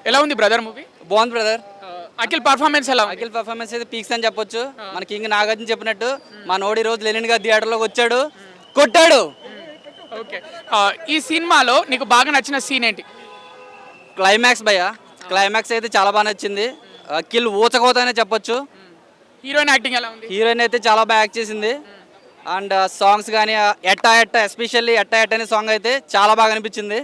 ఎలా ఉంది brother movie? బాగుంది బ్రదర్. అఖిల్ పర్ఫార్మెన్స్ ఎలా ఉంది? అఖిల్ పర్ఫార్మెన్స్ అయితే పీక్స్ అని చెప్పొచ్చు. మన కింగ్ నాగార్జున చెప్పినట్టు మా నోడి రోజు లెనిన్ గా థియేటర్లోకి వచ్చాడు, కొట్టాడు. ఓకే, ఈ సినిమాలో నీకు బాగా నచ్చిన సీన్ ఏంటి? క్లైమాక్స్ భయ్య, క్లైమాక్స్ అయితే చాలా బాగా నచ్చింది. అఖిల్ ఊచకోతనే చెప్పొచ్చు. హీరోయిన్ యాక్టింగ్ ఎలా ఉంది? హీరోయిన్ అయితే చాలా బాగా యాక్ట్ చేసింది. అండ్ సాంగ్స్ కానీ ఎట్టా ఎట్టా, ఎస్పెషల్లీ ఎట్టా ఎట్టా అనే సాంగ్ అయితే చాలా బాగా అనిపించింది.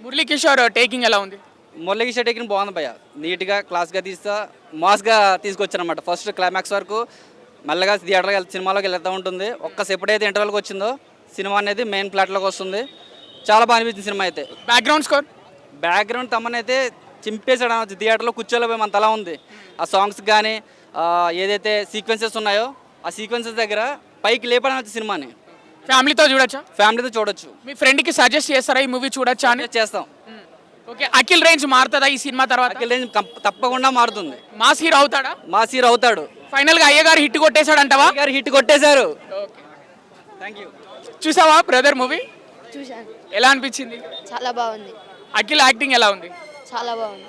మురళీ కిషోర్ టేకింగ్ ఎలా ఉంది? మురళీ షెట్టికి బాగుంది భయ్య. నీట్గా క్లాస్గా తీస్తా మాస్గా తీసుకొచ్చారనమాట. ఫస్ట్ క్లైమాక్స్ వరకు మెల్లగా థియేటర్కి సినిమాలోకి వెళ్తూ ఉంటుంది. ఒక్కసేపటి ఇంటర్వెల్కి వచ్చిందో సినిమా అనేది మెయిన్ ప్లాట్లోకి వస్తుంది. చాలా బాగా అనిపించింది సినిమా అయితే. Background score? బ్యాక్గ్రౌండ్ తమ్మనైతే చింపేసాడు అనవచ్చు. థియేటర్లో కూర్చోలేకపోయి మన తలా ఉంది. ఆ సాంగ్స్ కానీ ఏదైతే సీక్వెన్సెస్ ఉన్నాయో ఆ సీక్వెన్సెస్ దగ్గర పైకి లేపడానికి సినిమాని ఫ్యామిలీతో చూడొచ్చా? ఫ్యామిలీతో చూడొచ్చు. మీ ఫ్రెండ్కి సజెస్ట్ చేస్తారా ఈ మూవీ చూడొచ్చా అని? చేస్తాం. ఓకే, అఖిల్ రేంజ్ మారుతుందా ఈ సినిమా తర్వాత? అఖిల్ రేంజ్ తప్పకుండా మారుతుంది. మాస్ హీరో అవుతాడా? మాస్ హీరో అవుతాడు. ఫైనల్ గా అయ్యగారు హిట్ కొట్టేశాడంటావా? గారు హిట్ కొట్టేశారు. Thank you. చూసావా బ్రదర్ మూవీ? చూశాను. ఎలా అనిపించింది? చాలా బాగుంది. అఖిల్ యాక్టింగ్ ఎలా ఉంది? చాలా బాగుంది.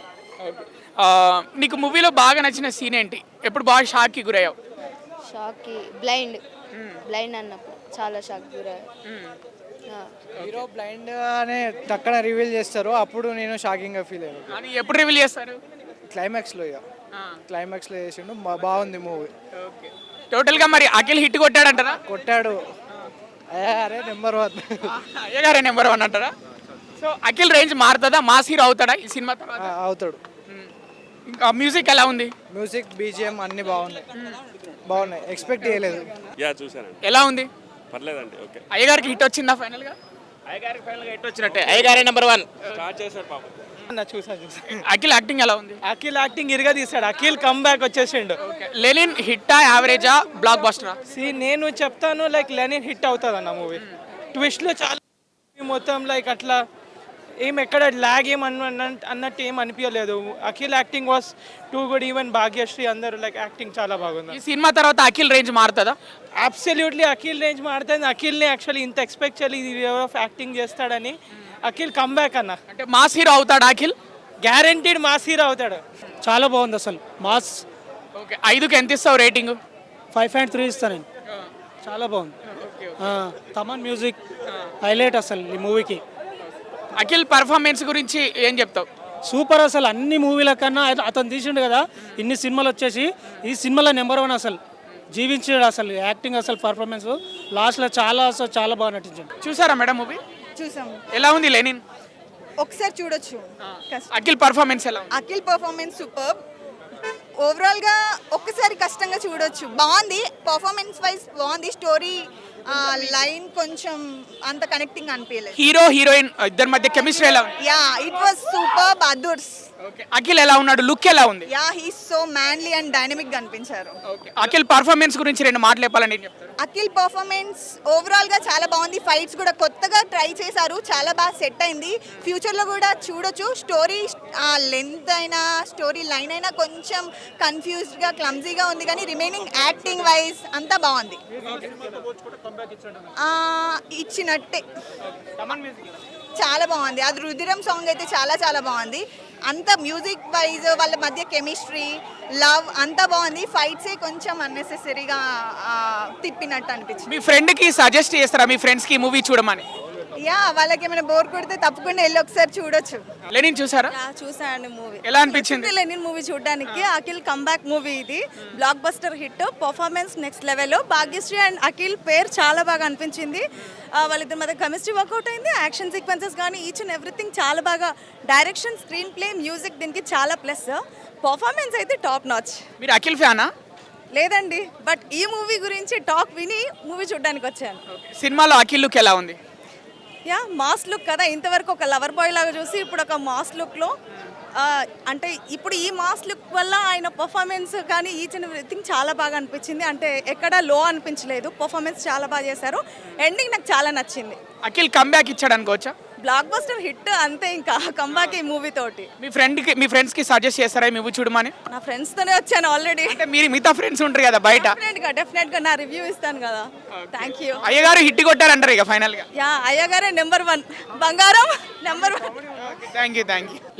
నీకు మూవీలో బాగా నచ్చిన సీన్ ఏంటి? ఎప్పుడు బాగా షాక్కి గురయ్యావు? షాక్కి బ్లైండ్ అన్నప్పుడు చాలా షాక్ గురయ్యా. హీరో బ్లైండ్ అనే టక్కన రివీల్ చేస్తారు, అప్పుడు నేను షాకింగ్గా ఫీల్ అయ్యాను. అని ఎప్పుడు రివీల్ చేస్తారు? క్లైమాక్స్లో చేసిండు. బాగుంది మూవీ. టోటల్గా మరి అఖిల్ హిట్ కొట్టాడంటారా? కొట్టాడు. అరే నెంబర్ 1. అయ్యగారే నెంబర్ 1 అంటారా? సో అఖిల్ రేంజ్ మారుతుందా? మాస్ హీరో అవుతాడా ఈ సినిమా తర్వాత? అవుతాడు. ఇంకా మ్యూజిక్ ఎలా ఉంది? మ్యూజిక్, బీజిఎం అన్ని బాగున్నాయి. ఎక్స్పెక్ట్ చేయలేదు. చూసానండి. ఎలా ఉంది? పర్లేదండి. ఓకే. అయ్యగారికి హిట్ వచ్చిందా ఫైనల్ గా? అయ్యగారికి ఫైనల్ గా హిట్ వచ్చినట్టే. అయ్యగారే నెంబర్ 1 స్టార్ట్ చేశాడు పాపం. చూసాను. అఖిల్ యాక్టింగ్ ఎలా ఉంది? అఖిల్ యాక్టింగ్ ఇరుగా తీసాడు. అఖిల్ కమ్ బ్యాక్ వచ్చేసిండు. లెనిన్ హిట్టా, యావరేజా, బ్లాక్ బస్టరా? నేను చెప్తాను, లైక్ లెనిన్ హిట్ అవుతుంది అన్న మూవీ. ట్విస్ట్లు చాలా మొత్తం లైక్ అట్లా ఏం ఎక్కడ ల్యాగ్ అన్నట్టు ఏం అనిపించలేదు. Akhil acting was too good. Even Bhagyashri అందరూ లైక్ యాక్టింగ్ చాలా బాగుంది. ఈ సినిమా తర్వాత అఖిల్ రేంజ్ మారుతుందా? అబ్సల్యూట్లీ అఖిల్ రేంజ్ మారుతుంది. అఖిల్ని యాక్చువల్లీ ఇంత ఎక్స్పెక్ట్ చేయలేదు ఆఫ్ యాక్టింగ్ చేస్తాడని. అఖిల్ కమ్ బ్యాక్ అన్న. అంటే మాస్ హీరో అవుతాడా అఖిల్? గ్యారంటీడ్ మాస్ హీరో అవుతాడు. చాలా బాగుంది అసలు మాస్. ఓకే, 5కి ఎంత ఇస్తావు రేటింగ్? 5.3 ఇస్తాను నేను. చాలా బాగుంది. తమన్ మ్యూజిక్ హైలైట్ అసలు ఈ మూవీకి. అఖిల్ పర్ఫార్మెన్స్ గురించి ఏం చెప్తావు? సూపర్ అసలు. అన్ని మూవీల కన్నా అతను తీసిండు కదా ఇన్ని సినిమాలు వచ్చేసి, ఈ సినిమాలో నెంబర్ 1 అసలు జీవించాడు. అసలు యాక్టింగ్ అసలు పర్ఫార్మెన్స్ లాస్ట్లో చాలా బాగా నటించాడు. చూసారా మేడం మూవీ? చూసాము. ఎలా ఉంది లెనిన్? ఒకసారి చూడొచ్చు. అఖిల్ పర్ఫార్మెన్స్ ఎలా ఉంది? Akhil performance super. ఓవరాల్గా ఒక్కసారి కష్టంగా చూడొచ్చు. బాగుంది, పర్ఫార్మెన్స్ వైజ్ బాగుంది. స్టోరీ లైన్ కొంచెం అంత కనెక్టింగ్ అనిపించలేదు. హీరో హీరోయిన్ ఇద్దరి మధ్య కెమిస్ట్రీ ఎలా ఉంది? Yeah, it was super. Others. Akhil ఎలా ఉన్నాడు? లుక్ ఎలా ఉంది? Yeah, he so manly and dynamic గా అనిపించారు. అఖిల్ పర్ఫార్మెన్స్ గురించి 2 మాటలు చెప్పాలని ఏం చెప్తారు? అఖిల్ పర్ఫార్మెన్స్ ఓవరాల్ గా చాలా బాగుంది. ఫైట్స్ కూడా కొత్తగా ట్రై చేశారు, చాలా బాగా సెట్ అయింది. ఫ్యూచర్ లో కూడా చూడొచ్చు. స్టోరీ లెంత్ అయినా స్టోరీ లైన్ అయినా కొంచెం కన్ఫ్యూజ్డ్ గా క్లమ్జీగా ఉంది, కానీ రిమైనింగ్ యాక్టింగ్ వైజ్ అంతా బాగుంది. ఇచ్చినట్టే చాలా బాగుంది. అది రుధిరం సాంగ్ అయితే చాలా బాగుంది. అంత మ్యూజిక్ వైజ్ వాళ్ళ మధ్య కెమిస్ట్రీ, లవ్ అంతా బాగుంది. ఫైట్సే కొంచెం అన్నెసెసరీగా తిప్పినట్టు అనిపించింది. మీ ఫ్రెండ్కి సజెస్ట్ చేస్తారా మీ ఫ్రెండ్స్కి మూవీ చూడమని? యా, వాళ్ళకి ఏమైనా బోర్ కొడితే తప్పకుండా వెళ్ళి ఒకసారి చూడొచ్చు. లెనిన్ చూసారా? చూసాను మూవీ. ఎలా అనిపించింది? లెనిన్ మూవీ చూడడానికి అఖిల్ కమ్బ్యాక్ మూవీ. ఇది blockbuster hit. Performance next level. Bhagyashree and Akhil పేరు చాలా బాగా అనిపించింది. వాళ్ళిద్దరి మధ్య కెమిస్ట్రీ వర్కౌట్ అయింది. యాక్షన్ సీక్వెన్సెస్ కానీ ఈచ్ అండ్ ఎవ్రీథింగ్ చాలా బాగా. డైరెక్షన్, స్క్రీన్ ప్లే, మ్యూజిక్ దీనికి చాలా ప్లస్. పర్ఫార్మెన్స్ అయితే టాప్ నాచ్. మీరు అఖిల్ ఫ్యానా? లేదండి, బట్ ఈ మూవీ గురించి టాక్ విని మూవీ చూడడానికి వచ్చాను. సినిమాలో అఖిల్ లుక్ ఎలా ఉంది? యా, మాస్ లుక్ కదా. ఇంతవరకు ఒక లవర్ బాయ్ లాగా చూసి ఇప్పుడు ఒక మాస్ లుక్లో, అంటే ఇప్పుడు ఈ మాస్ లుక్ వల్ల ఆయన పర్ఫార్మెన్స్ కానీ ఈచ్ అండ్ ఎవ్రీథింగ్ చాలా బాగా అనిపించింది. అంటే ఎక్కడ లో అనిపించలేదు. పర్ఫార్మెన్స్ చాలా బాగా చేశారు. ఎండింగ్ నాకు చాలా నచ్చింది. అఖిల్ కమ్బ్యాక్ ఇచ్చాడు అనుకోవచ్చా? బ్లాక్ బస్టర్ హిట్ అంతే. ఇంకా కంబ్యాక్ ఈ మూవీ తోటి. మీ ఫ్రెండ్స్కి సజెస్ట్ చేస్తారా ఈ మూవీ చూడమని? నా ఫ్రెండ్స్తోనే వచ్చాను ఆల్రెడీ. అంటే మీరు మిగతా ఫ్రెండ్స్ ఉంటారు కదా బయట? డెఫినెట్గా నా రివ్యూ ఇస్తాను కదా. Thank you. అయ్యగారు హిట్ కొట్టారంటారు ఇక ఫైనల్గా? యా, అయ్యగారే నెంబర్ 1. బంగారం number 1. Thank you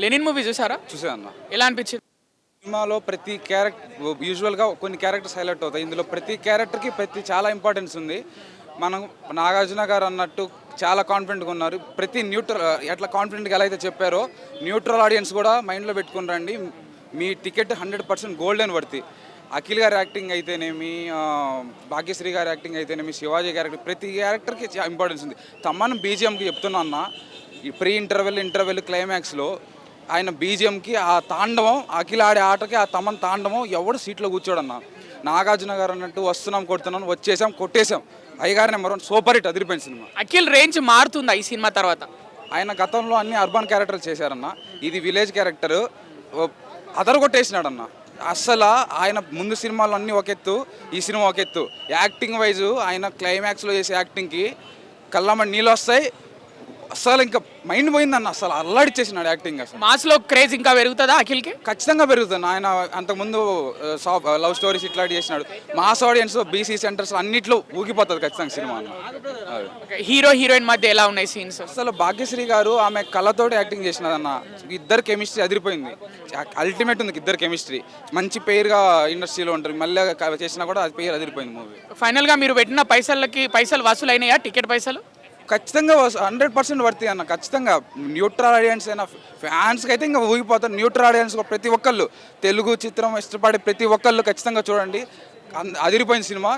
Lenin movie చూసారా? చూసాను. ఎలా అనిపించింది? సినిమాలో ప్రతి క్యారెక్టర్ యూజువల్గా కొన్ని క్యారెక్టర్స్ హైలైట్ అవుతాయి. ఇందులో ప్రతి క్యారెక్టర్కి చాలా ఇంపార్టెన్స్ ఉంది. మనం నాగార్జున గారు అన్నట్టు చాలా కాన్ఫిడెంట్గా ఉన్నారు. ప్రతి న్యూట్రల్ ఎట్లా కాన్ఫిడెంట్గా ఎలా అయితే చెప్పారో న్యూట్రల్ ఆడియన్స్ కూడా మైండ్లో పెట్టుకుని రండి. మీ టికెట్ 100% గోల్డెన్ వర్తి. అఖిల్ గారి యాక్టింగ్ అయితేనేమి, భాగ్యశ్రీ గారి యాక్టింగ్ అయితేనేమి, శివాజీ క్యారెక్టర్ ప్రతి క్యారెక్టర్కి ఇంపార్టెన్స్ ఉంది. తమ్మను బీజిఎంకి చెప్తున్నా అన్న, ఈ ప్రీ ఇంటర్వెల్ క్లైమాక్స్లో ఆయన బీజిఎంకి ఆ తాండవం, అఖిల్ ఆడే ఆటకి ఆ తమన్ తాండవం ఎవడు సీట్లో కూర్చోడన్న. నాగార్జున గారు అన్నట్టు వస్తున్నాం కొడుతున్నాం, వచ్చేసాం కొట్టేసాం. అయ్యగారి నెంబర్ 1 సూపర్ హిట్, అదిరిపోయిన సినిమా. అఖిల్ రేంజ్ మారుతుందా ఈ సినిమా తర్వాత? ఆయన గతంలో అన్ని అర్బన్ క్యారెక్టర్లు చేశారన్న, ఇది విలేజ్ క్యారెక్టర్ అదరు కొట్టేసినాడన్న. అస్సలు ఆయన ముందు సినిమాలు అన్నీ ఒక ఎత్తు, ఈ సినిమా ఒక ఎత్తు. యాక్టింగ్ వైజ్ ఆయన క్లైమాక్స్లో చేసే యాక్టింగ్కి కళ్ళమ్మడి నీళ్ళు వస్తాయి. అసలు ఇంకా మైండ్ పోయిందన్న, అసలు అల్లాడిచ్చేసినాడు యాక్టింగ్. అసలు మాస్లో క్రేజ్ ఇంకా పెరుగుతుందా అఖిల్కి? ఖచ్చితంగా పెరుగుతుంది. ఆయన అంతకుముందు లవ్ స్టోరీస్ ఇట్లాంటి చేసినాడు. మాస్ ఆడియన్స్, బీసీ సెంటర్స్ అన్నిట్లో ఊగిపోతుంది ఖచ్చితంగా సినిమా. హీరో హీరోయిన్ మధ్య ఎలా ఉన్నాయి సీన్స్? అసలు భాగ్యశ్రీ గారు ఆమె కళ్ళతోటి యాక్టింగ్ చేసినదన్న. ఇద్దరు కెమిస్ట్రీ అదిరిపోయింది. అల్టిమేట్ ఉంది ఇద్దరు కెమిస్ట్రీ. మంచి పేరుగా ఇండస్ట్రీలో ఉంటారు. మళ్ళీ చేసినా కూడా అది పేరు అదిరిపోయింది మూవీ. ఫైనల్గా మీరు పెట్టిన పైసలు వసూలు అయినాయా? టికెట్ పైసలు ఖచ్చితంగా 100% వర్తి అన్న. ఖచ్చితంగా న్యూట్రల్ ఆడియన్స్ అయినా ఫ్యాన్స్కి అయితే ఇంకా ఊగిపోతారు. న్యూట్రల్ ఆడియన్స్ ప్రతి ఒక్కళ్ళు, తెలుగు చిత్రం ఇష్టపడే ప్రతి ఒక్కళ్ళు ఖచ్చితంగా చూడండి. అదిరిపోయిన సినిమా,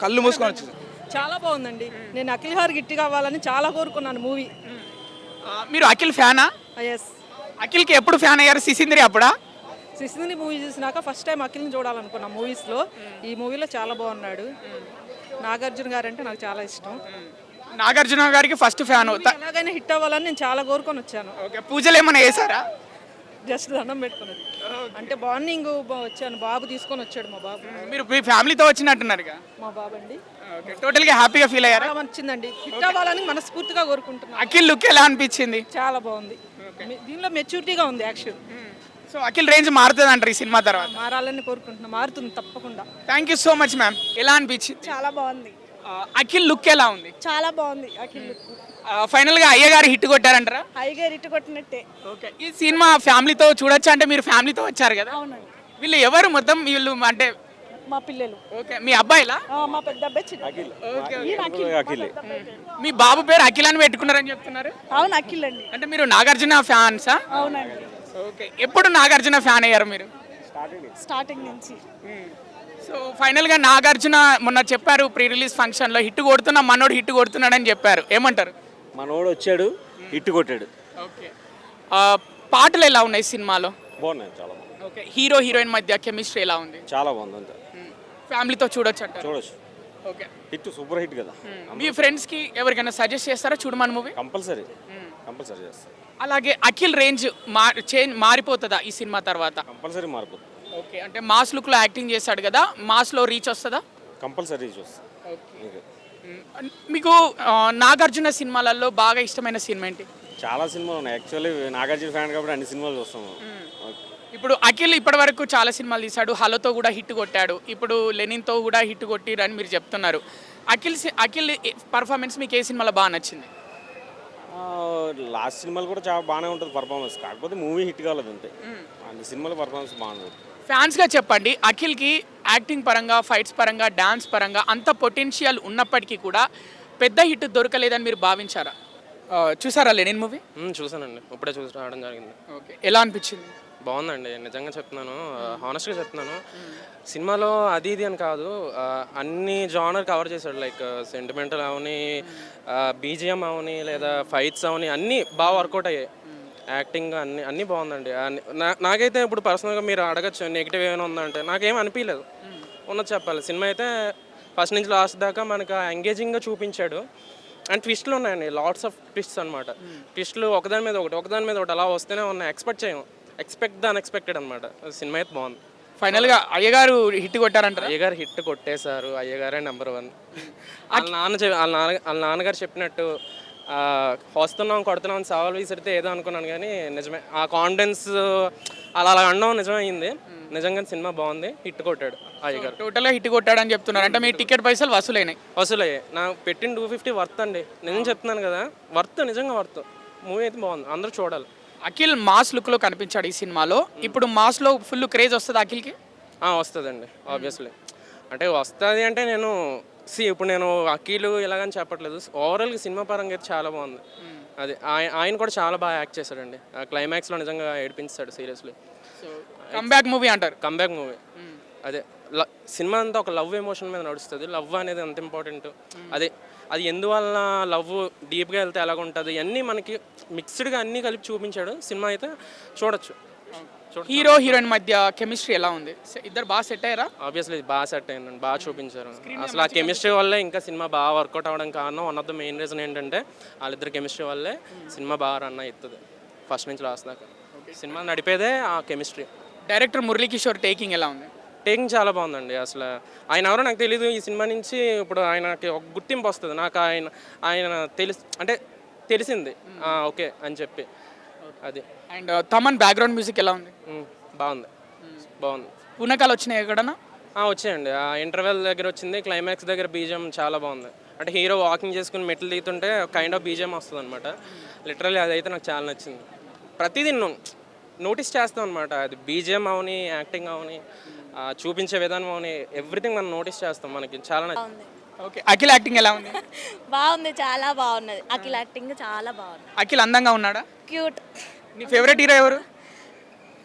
కళ్ళు మూసుకొని వచ్చేసి. చాలా బాగుందండి. నేను అఖిల్ గారు గిట్టి కావాలని చాలా కోరుకున్నాను మూవీ. మీరు అఖిల్ ఫ్యానా? ఎస్. అఖిల్కి ఎప్పుడు ఫ్యాన్ అయ్యారు? సిసింద్రి అప్పుడా? సిసింద్రి మూవీ చూసినాక ఫస్ట్ టైం అఖిల్ని చూడాలనుకున్నా మూవీస్లో. ఈ మూవీలో చాలా బాగున్నాడు. నాగార్జున గారు అంటే నాకు చాలా ఇష్టం. నాగార్జున గారికి ఫస్ట్ ఫ్యాన్. ఎలాగైనా హిట్ అవ్వాలని నేను చాలా కోరుకొని వచ్చాను. ఓకే, పూజలు ఏమైనా చేశారా? జస్ట్ దండం పెట్టుకున్నది. అంటే మార్నింగ్ వచ్చాను, బాబు తీసుకొని వచ్చాడు. మా బాబు. మీరు మీ ఫ్యామిలీతో వచ్చినట్టున్నారుగా? మా బాబు అండి. ఓకే, టోటల్గా హ్యాపీగా ఫీల్ అయ్యారా? చాలా నచ్చిందండి. హిట్ అవ్వాలని మనస్ఫూర్తిగా కోరుకుంటున్నాను. అఖిల్ లుక్ ఎలా అనిపించింది? చాలా బాగుంది. దీనిలో మెచ్యూరిటీగా ఉంది యాక్షన్. సో అఖిల్ రేంజ్ మారుతుంది అంటారు ఈ సినిమా తర్వాత? మారాలని కోరుకుంటున్నా. మారుతుంది తప్పకుండా. Thank you so much ma'am. ఎలా అనిపించింది? చాలా బాగుంది. అఖిల్ లుక్ ఎలా ఉంది? చాలా బాగుంది అఖిల్ లుక్. ఫైనల్గా అయ్యగారు హిట్ కొట్టారంటారా? హైగా హిట్ కొట్టినట్టే. ఓకే, ఈ సినిమా ఫ్యామిలీతో చూడొచ్చా? అంటే మీరు ఫ్యామిలీతో వచ్చారు కదా? అవునండి. వీళ్ళు ఎవరు మొత్తం? వీళ్ళు అంటే మా పిల్లలు. ఓకే, మీ అబ్బాయిలా? మా పెద్ద అబ్బాయి చిన్న. మీ బాబు పేరు అఖిల్ అని పెట్టుకున్నారని చెప్తున్నారు. అవును, అఖిల్ అండి. అంటే మీరు నాగార్జున ఫ్యాన్సా? అవునండి. ఓకే, ఎప్పుడు నాగార్జున ఫ్యాన్ అయ్యారు మీరు? స్టార్టింగ్ నుంచి. సో ఫైనల్గా నాగార్జున మొన్న చెప్పారు ప్రీ రిలీజ్ ఫంక్షన్లో, హిట్ కొడుతున్నా మనోడు హిట్ కొడుతున్నాడని చెప్పారు. ఏమంటారు? మనోడు వచ్చాడు, హిట్ కొట్టాడు. ఓకే, పాటలు ఎలా ఉన్నాయి సినిమాలో? బాగున్నాయి, చాలా బాగుంది. ఓకే, హీరో హీరోయిన్ మధ్య కెమిస్ట్రీ ఎలా ఉంది? చాలా బాగుంది. అంతే ఫ్యామిలీతో చూడొచ్చు అంటారు? చూడొచ్చు. ఓకే, హిట్, సూపర్ హిట్ కదా. మీ ఫ్రెండ్స్కి ఎవరికైనా సజెస్ట్ చేస్తారా చూడమని మూవీ? కంపల్సరీ చేస్తాను. అలాగే అఖిల్ రేంజ్ మారిపోతుందా ఈ సినిమా తర్వాత? కంపల్సరీ మారిపోతుంది. ఓకే, అంటే మాస్ లుక్లో యాక్టింగ్ చేశాడు కదా, మాస్లో రీచ్ వస్తుందా? కంపల్సరీ రీచ్ వస్తుంది. మీకు నాగార్జున సినిమాలలో బాగా ఇష్టమైన సినిమా ఏంటి? చాలా సినిమాలు ఉన్నాయి. యాక్చువల్లీ నాగార్జున ఫ్యాన్ కాబట్టి అన్ని సినిమాలు చూస్తాము. ఇప్పుడు అఖిల్ ఇప్పటి వరకు చాలా సినిమాలు తీశాడు. హలోతో కూడా హిట్ కొట్టాడు, ఇప్పుడు లెనిన్తో కూడా హిట్ కొట్టిరని మీరు చెప్తున్నారు. అఖిల్ పర్ఫార్మెన్స్ మీకు ఏ సినిమాలో బాగా నచ్చింది? లాస్ట్ సినిమాలు కూడా చాలా బాగానే ఉంటుంది పర్ఫార్మెన్స్. కాకపోతే మూవీ హిట్ కాలేదు అంతే. అన్ని సినిమాల పర్ఫార్మెన్స్ బాగుంది. ఫ్యాన్స్గా చెప్పండి, అఖిల్కి యాక్టింగ్ పరంగా, ఫైట్స్ పరంగా, డాన్స్ పరంగా అంత పొటెన్షియల్ ఉన్నప్పటికీ కూడా పెద్ద హిట్ దొరకలేదని మీరు భావించారా? చూసారా లెనిన్ మూవీ? చూసానండి, ఇప్పుడే చూసి రావడం జరిగింది. ఓకే, ఎలా అనిపించింది? బాగుందండి, నిజంగా చెప్తున్నాను, హానెస్ట్గా చెప్తున్నాను. సినిమాలో అది ఇది అని కాదు, అన్ని జానర్ కవర్ చేశాడు. లైక్ సెంటిమెంటల్ అవని, బీజిఎం అవని, లేదా ఫైట్స్ అవని, అన్నీ బాగా వర్కౌట్ అయ్యాయి. యాక్టింగ్ అన్నీ బాగుందండి. నాకైతే ఇప్పుడు పర్సనల్గా మీరు అడగచ్చు నెగిటివ్ ఏమైనా ఉందంటే, నాకేం అనిపించలేదు. ఉన్నది చెప్పాలి. సినిమా అయితే ఫస్ట్ నుంచి లాస్ట్ దాకా మనకు ఎంగేజింగ్గా చూపించాడు. అండ్ ట్విస్ట్లు ఉన్నాయండి, లాట్స్ ఆఫ్ ట్విస్ట్స్ అనమాట. ట్విస్ట్లు ఒకదాని మీద ఒకటి అలా వస్తేనే ఉన్నాయి. ఎక్స్పెక్ట్ ద అన్ఎక్స్పెక్టెడ్ అనమాట. సినిమా అయితే బాగుంది. ఫైనల్గా అయ్యగారు హిట్ కొట్టారంటారు? అయ్యగారు హిట్ కొట్టేశారు. అయ్యగారే నెంబర్ 1. వాళ్ళ నాన్నగారు చెప్పినట్టు వస్తున్నాం కొడుతున్నాం సవాల్ విసిరితే ఏదో అనుకున్నాను, కానీ నిజమే ఆ కాన్ఫిడెన్స్ అలా అనడం నిజమైంది. నిజంగా సినిమా బాగుంది, హిట్ కొట్టాడు అయ్యగారు. టోటల్గా హిట్ కొట్టాడు అని చెప్తున్నారు. అంటే మీ టికెట్ పైసలు వసూలయ్యాయి? నాకు పెట్టిన 250 వర్త్ అండి. నేను చెప్తున్నాను కదా, వర్త్, నిజంగా వర్త్. మూవీ అయితే బాగుంది, అందరూ చూడాలి. అఖిల్ మాస్ లుక్లో కనిపించాడు ఈ సినిమాలో. ఇప్పుడు మాస్లో ఫుల్ క్రేజ్ వస్తుంది అఖిల్కి. వస్తుందండి ఆబ్వియస్లీ. అంటే వస్తుంది అంటే నేను ఇప్పుడు నేను అఖిల్ ఇలాగని చెప్పట్లేదు, ఓవరాల్గా సినిమా పరంగా అయితే చాలా బాగుంది. అది ఆయన కూడా చాలా బాగా యాక్ట్ చేశాడండి. క్లైమాక్స్లో నిజంగా ఏడిపించాడు సీరియస్లీ. కంబ్యాక్ మూవీ అంటారు. Comeback movie. అదే సినిమా అంతా ఒక లవ్ ఎమోషన్ మీద నడుస్తుంది. లవ్ అనేది అంత ఇంపార్టెంట్. అది ఎందువల్ల లవ్ డీప్గా వెళ్తే ఎలాగ ఉంటుంది అన్నీ మనకి మిక్స్డ్గా అన్నీ కలిపి చూపించాడు. సినిమా అయితే చూడొచ్చు. హీరో హీరోయిన్ మధ్య కెమిస్ట్రీ ఎలా ఉంది? ఇద్దరు బాగా సెట్ అయ్యారా? ఆబ్వియస్లీ బాగా సెట్ అయిందండి, బాగా చూపించారు. అసలు ఆ కెమిస్ట్రీ వల్లే ఇంకా సినిమా బాగా వర్కౌట్ అవ్వడం కారణం one of the main reason ఏంటంటే వాళ్ళిద్దరు కెమిస్ట్రీ వల్లే సినిమా బాగా రన్ అవుతుంది ఫస్ట్ నుంచి లాస్ట్ దాకా. సినిమా నడిపేదే ఆ కెమిస్ట్రీ. డైరెక్టర్ మురళీకిషోర్ టేకింగ్ ఎలా ఉంది? టేకింగ్ చాలా బాగుందండి. అసలు ఆయన ఎవరో నాకు తెలీదు. ఈ సినిమా నుంచి ఇప్పుడు ఆయనకి ఒక గుర్తింపు వస్తుంది. నాకు ఆయన తెలిసింది ఓకే అని చెప్పి. అది అండ్ తమన్ బ్యాక్గ్రౌండ్ మ్యూజిక్ ఎలా ఉంది? బాగుంది. పూనకాలు వచ్చినాయి ఎక్కడన్నా? వచ్చాయండి. ఆ ఇంటర్వెల్ దగ్గర వచ్చింది, క్లైమాక్స్ దగ్గర బీజిఎం చాలా బాగుంది. అంటే హీరో వాకింగ్ చేసుకుని మెట్లు దిగుతుంటే కైండ్ ఆఫ్ బీజిఎం వస్తుంది అనమాట. లిటరల్లీ అదైతే నాకు చాలా నచ్చింది. ప్రతిదీ నోటీస్ చేస్తాం అనమాట. అది బీజిఎం అవని, యాక్టింగ్ అవని, చూపించే విధానం అవని, ఎవ్రీథింగ్ మనం నోటీస్ చేస్తాం. మనకి చాలా నచ్చింది. ఓకే, అఖిల్ యాక్టింగ్ ఎలా ఉంది? బాగుంది, చాలా బాగున్నది. అఖిల్ యాక్టింగ్ చాలా బాగుంది. అఖిల్ అందంగా ఉన్నాడా? క్యూట్. నీ ఫేవరెట్ హీరో ఎవరు?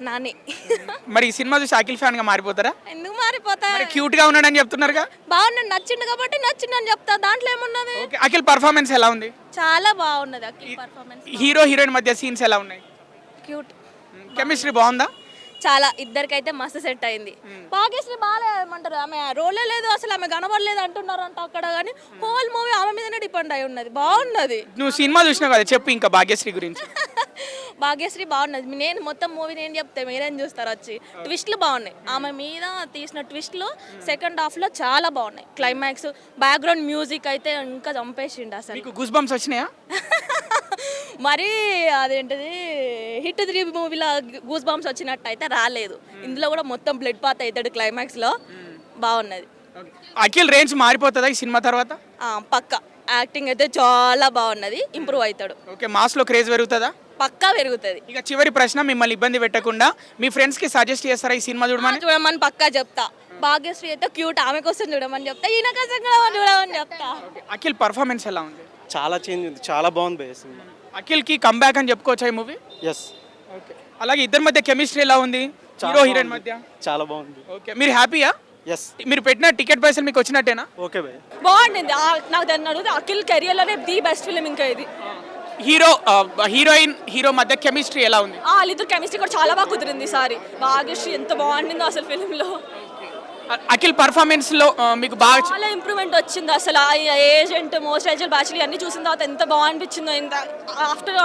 నాని. మరి ఈ సినిమా చూసి అఖిల్ ఫ్యాన్ గా మారిపోతారా? ఎందుకు మారిపోతా? మరి క్యూట్ గా ఉన్నాడని చెప్తున్నారుగా. బాగున్నాడు, నచ్చిండు కాబట్టి నచ్చిందని చెప్తా, దాంట్లో ఏమున్నది. ఓకే, అఖిల్ పర్ఫార్మెన్స్ ఎలా ఉంది? చాలా బాగున్నది అఖిల్ పర్ఫార్మెన్స్. హీరో హీరోయిన్ మధ్య సీన్స్ ఎలా ఉన్నాయి? క్యూట్. కెమిస్ట్రీ బాగుందా? చాలా, ఇద్దరికైతే మస్తు సెట్ అయింది. భాగ్యశ్రీ బాగాలేమంటారు, ఆమె రోలే లేదు, అసలు ఆమె కనబడలేదు అంటున్నారంట అక్కడ, కానీ హోల్ మూవీ ఆమె మీదనే డిపెండ్ అయి ఉన్నది. బాగున్నది. నువ్వు సినిమా చూసినావు కదా, చెప్పు ఇంకా భాగ్యశ్రీ గురించి. భాగ్యశ్రీ బాగున్నది. నేను మొత్తం మూవీ నేను చెప్తే మీరేం చూస్తారు వచ్చి. ట్విస్ట్లు బాగున్నాయి, ఆమె మీద తీసిన ట్విస్ట్లు సెకండ్ హాఫ్లో చాలా బాగున్నాయి. క్లైమాక్స్, బ్యాక్గ్రౌండ్ మ్యూజిక్ అయితే ఇంకా చంపేసిండు అసలు. మీకు గూస్ బంప్స్ వచ్చినాయా? మరి అదేంటిది హిట్ 3 మూవీలో గూస్ బంప్స్ వచ్చినట్టు అయితే రాలేదు. ఇందులో కూడా మొత్తం బ్లడ్ పాత్ అవుతాడు క్లైమాక్స్లో. బాగున్నది. అఖిల్ రేంజ్ మారిపోతుందా ఈ సినిమా తర్వాత? పక్కా. యాక్టింగ్ అయితే చాలా బాగున్నది, ఇంప్రూవ్ అవుతాడు. ఓకే, మాస్లో క్రేజ్ పెరుగుతుందా? పక్కా పెరుగుతుంది. ఇక చివరి ప్రశ్న, మిమ్మల్ని ఇబ్బంది పెట్టకుండా మీ ఫ్రెండ్స్కి సజెస్ట్ చేస్తారా ఈ సినిమా చూడమని పక్కా చెప్తా. భాగ్యశ్రీ అయితే క్యూట్, ఆమె కోసం చూడమని చెప్తా, ఈయన కోసం కూడా చూడమని చెప్తా. అఖిల్ పర్ఫార్మెన్స్ ఎలా ఉంది? చాలా చేంజ్ ఉంది, చాలా బాగుంది సినిమా. అఖిల్కి కంబ్యాక్ అని చెప్పుకోవచ్చా ఈ మూవీ? ఎస్. ఓకే, అలాగే ఇద్దరి మధ్య కెమిస్ట్రీ ఎలా ఉంది? హీరో హీరోయిన్ మధ్య చాలా బాగుంది. ఓకే, మీరు హ్యాపీయా? ఎస్. మీరు పెట్టిన టికెట్ పైసలు మీకు వచ్చినట్టేనా? ఓకే భయ్, బాగుండింది. నాకు దాన్ని అడిగితే అఖిల్ కెరియర్లోనే ది బెస్ట్ ఫిలిం ఇంకా ఇది. హీరో మధ్య కెమిస్ట్రీ ఎలా ఉంది? వాళ్ళిద్దరు కెమిస్ట్రీ కూడా చాలా బాగా కుదిరింది ఈసారి. భాగ్యశ్రీ ఎంత బాగుండిందో అసలు ఫిలింలో. అఖిల్ పర్ఫార్మెన్స్ లో మీకు బాగా చాలా ఇంప్రూవ్మెంట్ వచ్చింది అసలు. ఏజెంట్, మోస్ట్ ఏజెంట్ బ్యాచ్లీ అన్ని చూసిన తర్వాత ఎంత బాగా అనిపించిందో. ఇంత ఆఫ్టర్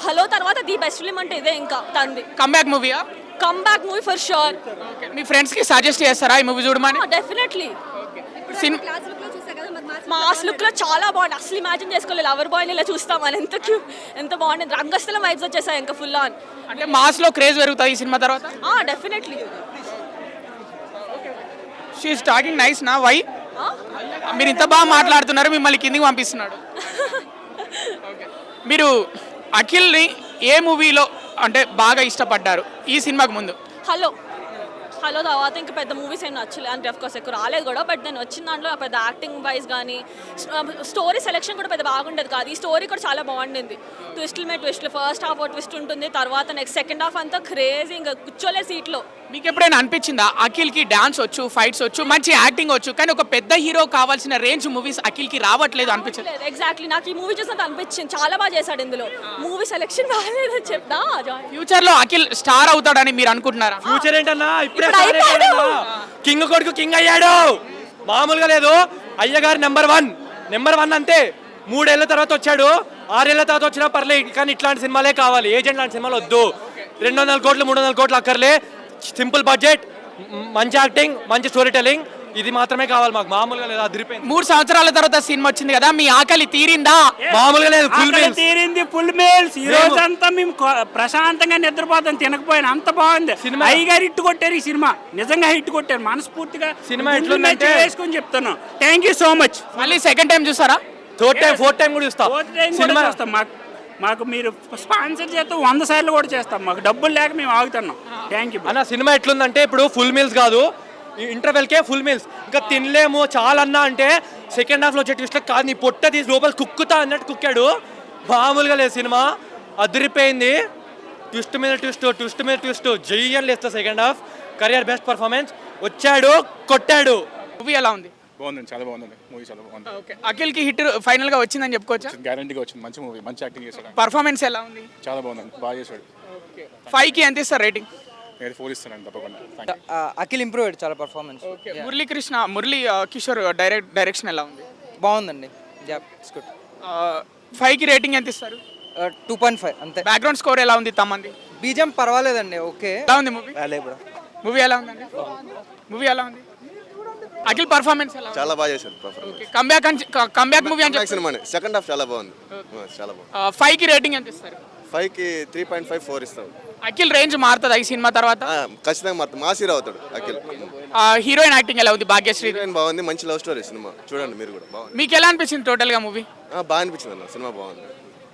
హలో తర్వాత ది బెస్ట్ ఫిలిం అంటే ఇదే ఇంకా తంది. కంబ్యాక్ మూవీయా? Comeback movie for sure. మీ ఫ్రెండ్స్ కి సజెస్ట్ చేస్తారా ఈ మూవీ చూడమని? డెఫినెట్లీ. మాస్ లుక్ లో చాలా బాగుంది. అసలు ఇమాజిన్ చేసుకోలేదు లవర్ బాయ్ ఇలా చూస్తామని. ఎంత బాగుంది. రంగస్థలం వైబ్స్ వచ్చేసాయి ఇంకా ఫుల్ ఆన్. అంటే మాస్ లో క్రేజ్ పెరుగుతాయి ఈ సినిమా తర్వాత? Definitely. She is talking nice నా వై? మీరు ఇంత బాగా మాట్లాడుతున్నారు, మిమ్మల్ని కిందికి పంపిస్తున్నాడు. మీరు అఖిల్ని ఏ మూవీలో అంటే బాగా ఇష్టపడ్డారు ఈ సినిమాకు ముందు? హలో తర్వాత ఇంకా పెద్ద మూవీస్ ఏం నచ్చలేదు అంటే అఫ్కోర్స్ ఎక్కువ రాలేదు కూడా. బట్ నేను వచ్చిన దాంట్లో పెద్ద యాక్టింగ్ వైజ్ కానీ స్టోరీ సెలెక్షన్ కూడా పెద్ద బాగుండేది కాదు. ఈ స్టోరీ కూడా చాలా బాగుండింది. ట్విస్ట్లు ఫస్ట్ హాఫ్ ట్విస్ట్ ఉంటుంది, తర్వాత నెక్స్ట్ సెకండ్ హాఫ్ అంతా క్రేజీ, ఇంకా కూర్చోలే సీట్లో. మీకు ఎప్పుడైనా అనిపించిందా అఖిల్కి డాన్స్ వచ్చు, ఫైట్స్ వచ్చు, మంచి యాక్టింగ్ వచ్చు, కానీ ఒక పెద్ద హీరో కావాల్సిన రేంజ్ మూవీస్ అఖిల్కి రావట్లేదు అనిపించలేదు? ఎగ్జాక్ట్లీ, నాకు ఈ మూవీ చూసినట్టు అనిపించింది. చాలా బాగా చేశాడు ఇందులో. మూవీ సెలెక్షన్ బాగాలేదని చెప్తా. ఫ్యూచర్ లో అఖిల్ స్టార్ అవుతాడని మీరు అనుకుంటున్నారా? ఫ్యూచర్ ఏంటన్నా, ఇప్పుడే కింగ్ కొడుకు కింగ్ అయ్యాడు, మామూలుగా లేదు. అయ్యగారు నెంబర్ వన్ అంతే. 3 ఏళ్ళ తర్వాత వచ్చాడు, 6 ఏళ్ళ తర్వాత వచ్చినా పర్లేదు, కానీ ఇట్లాంటి సినిమాలే కావాలి. ఏజెంట్ లాంటి సినిమాలు వద్దు. 200 కోట్లు 300 కోట్లు అక్కర్లే. సింపుల్ బడ్జెట్, మంచి యాక్టింగ్, మంచి స్టోరీ టెల్లింగ్, ఇది మాత్రమే కావాలి మాకు. మామూలుగా లేదు, అదిరిపోయింది. 3 సంవత్సరాల తర్వాత సినిమా వచ్చింది కదా, మీ ఆకలి తీరిందా? మామూలుగా లేదు, ఫుల్ మీల్స్ తీరింది, ఫుల్ మీల్స్. ఈ రోజంతా మేము ప్రశాంతంగా నిద్రపోతాం తినకపోయినా, అంత బాగుంది సినిమా. అయ్యగారు హిట్ కొట్టారు ఈ సినిమా, నిజంగా హిట్ కొట్టారు. మనస్ఫూర్తిగా సినిమా ఎట్లుందంటే వేసుకొని చెప్తున్నాం. Thank you so much. మళ్ళీ సెకండ్ టైం చూసారా? ఫోర్త్ టైం కూడా చూస్తాం. సినిమా మాకు మీరు స్పాన్సర్ చేస్తే 100 సార్లు కూడా చేస్తాం. మాకు డబ్బులు లేక మేము ఆగుతున్నాం. Thank you. అన్న సినిమా ఎట్లుందంటే ఇప్పుడు ఫుల్ మీల్స్ కాదు, ఇంటర్వెల్కే ఫుల్ మీల్స్, ఇంకా తినలేము చాలన్నా అంటే సెకండ్ హాఫ్లో వచ్చే ట్విస్ట్ కాదు, నీ పొట్ట తీసి లోపల కుక్కుతా అన్నట్టు కుక్కాడు. మామూలుగా లేదు సినిమా, అదిరిపోయింది. ట్విస్ట్ మీద ట్విస్ట్, ట్విస్ట్ మీద ట్విస్ట్, జయ్యని లేస్తా. Second half career best performance, వచ్చాడు కొట్టాడు. మూవీ ఎలా ఉంది? బాగుంది, చాలా బాగుంది మూవీ, చాలా బాగుంది. ఓకే, అఖిల్కి హిట్ ఫైనల్గా వచ్చిందని చెప్పుకోవచ్చా? గ్యారంటీగా వచ్చింది, మంచి మూవీ, మంచి యాక్టింగ్ చేశాడు, పర్ఫార్మెన్స్ ఎలా ఉంది? చాలా బాగుంది, బాగా చేశాడు. ఓకే, 5కి ఎంత ఇస్తారు రేటింగ్? నేను 4 ఇస్తాను తప్పకుండా. అఖిల్ ఇంప్రూవ్ చాలా performance. Okay, Murali Kishore direction ఎలా ఉంది? బాగుందండి. 5కి రేటింగ్ ఎంత ఇస్తారు? 2.5 అంతే. బ్యాక్గ్రౌండ్ స్కోర్ ఎలా ఉంది తమ్మంది? బీజం పర్వాలేదండి, ఓకే. ఎలా ఉంది మూవీ? మూవీ ఎలా ఉందండి? మూవీ ఎలా ఉంది? అఖిల్ పర్ఫార్మెన్స్ ఎలా ఉంది? చాలా బాగా చేశారు. ఓకే, కంబ్యాక్ మూవీ అని చెప్పి సినిమానే సెకండ్ హాఫ్ చాలా బాగుంది, చాలా బాగుంది. 5కి రేటింగ్ ఎంత ఇస్తారు? 5కి 3.5 4 ఇస్తాం. అఖిల్ రేంజ్ మారుతుంది ఈ సినిమా తర్వాత? ఖచ్చితంగా మాత్రం మాస్ హీరో అవుతాడు అఖిల్. హీరోయిన్ యాక్టింగ్ ఎలా ఉంది? భాగ్యశ్రీ హీరోయిన్ బాగుంది, మంచి లవ్ స్టోరీ సినిమా, చూడండి మీరు కూడా. బాగుంది. మీకు ఎలా అనిపించింది టోటల్గా మూవీ? బాగా అనిపించింది అన్న, సినిమా బాగుంది.